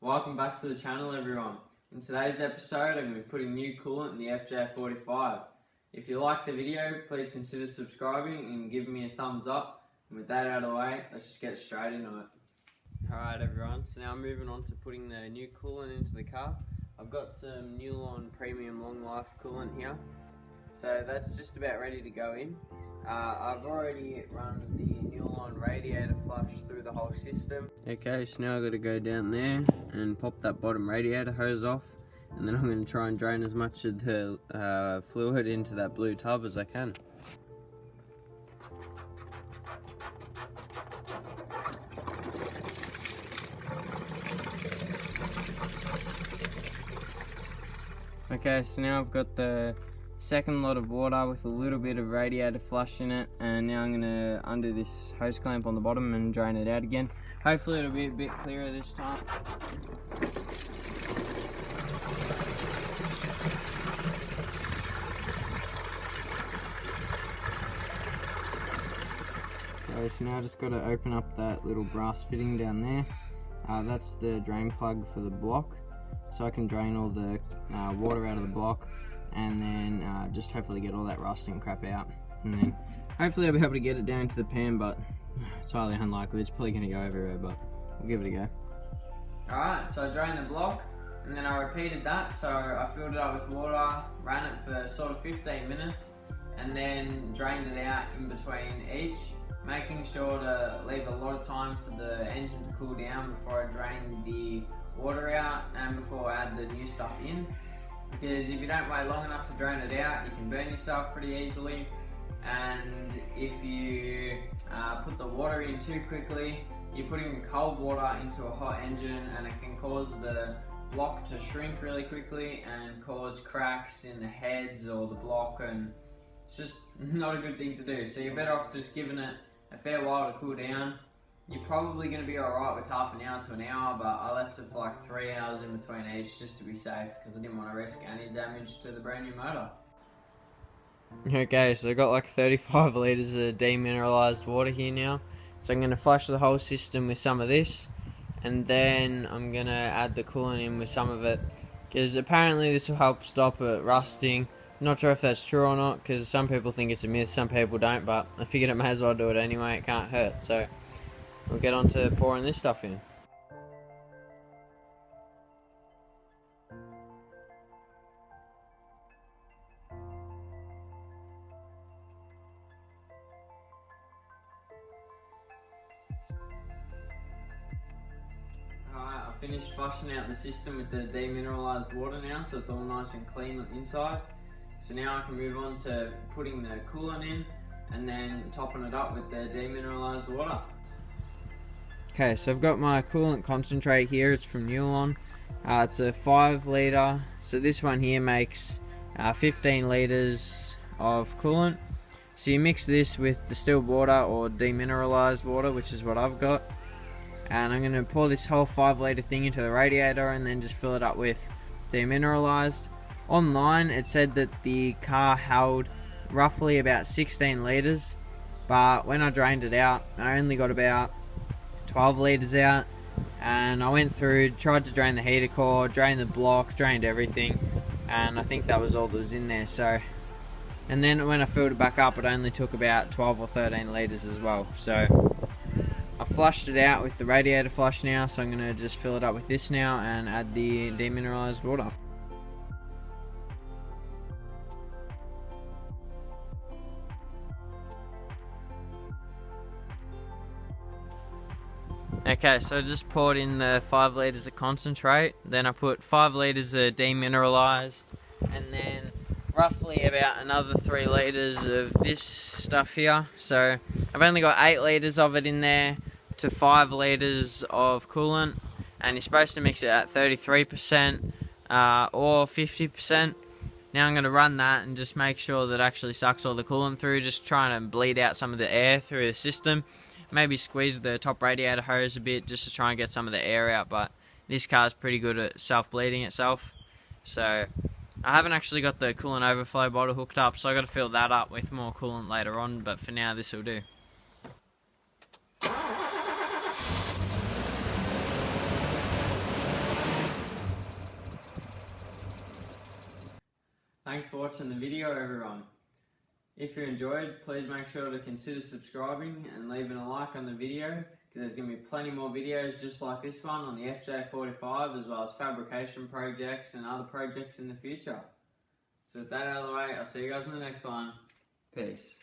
Welcome back to the channel, everyone. In today's episode, I'm going to be putting new coolant in the FJ45. If you like the video, please consider subscribing and giving me a thumbs up. And with that out of the way, let's just get straight into it. Alright everyone, so now I'm moving on to putting the new coolant into the car. I've got some Newlon Premium Long Life coolant here. So that's just about ready to go in. I've already run the Newlon radiator flush through the whole system. Okay, so now I've got to go down there and pop that bottom radiator hose off, and then I'm going to try and drain as much of the fluid into that blue tub as I can. Okay, so now I've got the second lot of water with a little bit of radiator flush in it, and now I'm going to undo this hose clamp on the bottom and drain it out again. Hopefully it'll be a bit clearer this time. Okay, so now I just got to open up that little brass fitting down there. That's the drain plug for the block, so I can drain all the water out of the block, and then just hopefully get all that rust and crap out, and then hopefully I'll be able to get it down to the pan, but it's highly unlikely. It's probably going to go everywhere, but we'll give it a go. Alright, so I drained the block and then I repeated that. So I filled it up with water, ran it for sort of 15 minutes, and then drained it out in between each, making sure to leave a lot of time for the engine to cool down before I drain the water out and before I add the new stuff in. Because if you don't wait long enough to drain it out, you can burn yourself pretty easily, and if you put the water in too quickly, you're putting cold water into a hot engine, and it can cause the block to shrink really quickly and cause cracks in the heads or the block, and it's just not a good thing to do. So you're better off just giving it a fair while to cool down. You're probably going to be alright with half an hour to an hour, but I left it for like 3 hours in between each just to be safe, because I didn't want to risk any damage to the brand new motor. Okay, so I've got like 35 litres of demineralised water here now. So I'm going to flush the whole system with some of this, and then I'm going to add the coolant in with some of it, because apparently this will help stop it rusting. I'm not sure if that's true or not, because some people think it's a myth, some people don't, but I figured I may as well do it anyway, it can't hurt. So we'll get on to pouring this stuff in. Alright, I finished flushing out the system with the demineralised water now, so it's all nice and clean on the inside. So now I can move on to putting the coolant in and then topping it up with the demineralised water. Okay, so I've got my coolant concentrate here. It's from Newlon. It's a 5 litre, so this one here makes 15 litres of coolant. So you mix this with distilled water or demineralised water, which is what I've got, and I'm going to pour this whole 5 litre thing into the radiator and then just fill it up with demineralised. Online it said that the car held roughly about 16 litres, but when I drained it out I only got about 12 litres out, and I went through, tried to drain the heater core, drain the block, drained everything, and I think that was all that was in there. So, and then when I filled it back up, it only took about 12 or 13 litres as well. So I flushed it out with the radiator flush now, so I'm going to just fill it up with this now and add the demineralised water. Okay, so I just poured in the 5 litres of concentrate, then I put 5 litres of demineralised, and then roughly about another 3 litres of this stuff here. So I've only got 8 litres of it in there to 5 litres of coolant, and you're supposed to mix it at 33% or 50%. Now I'm going to run that and just make sure that it actually sucks all the coolant through, just trying to bleed out some of the air through the system. Maybe squeeze the top radiator hose a bit just to try and get some of the air out, but this car's pretty good at self-bleeding itself. So I haven't actually got the coolant overflow bottle hooked up, so I've got to fill that up with more coolant later on, but for now this will do. Thanks for watching the video, everyone. If you enjoyed, please make sure to consider subscribing and leaving a like on the video, because there's going to be plenty more videos just like this one on the FJ45, as well as fabrication projects and other projects in the future. So with that out of the way, I'll see you guys in the next one. Peace.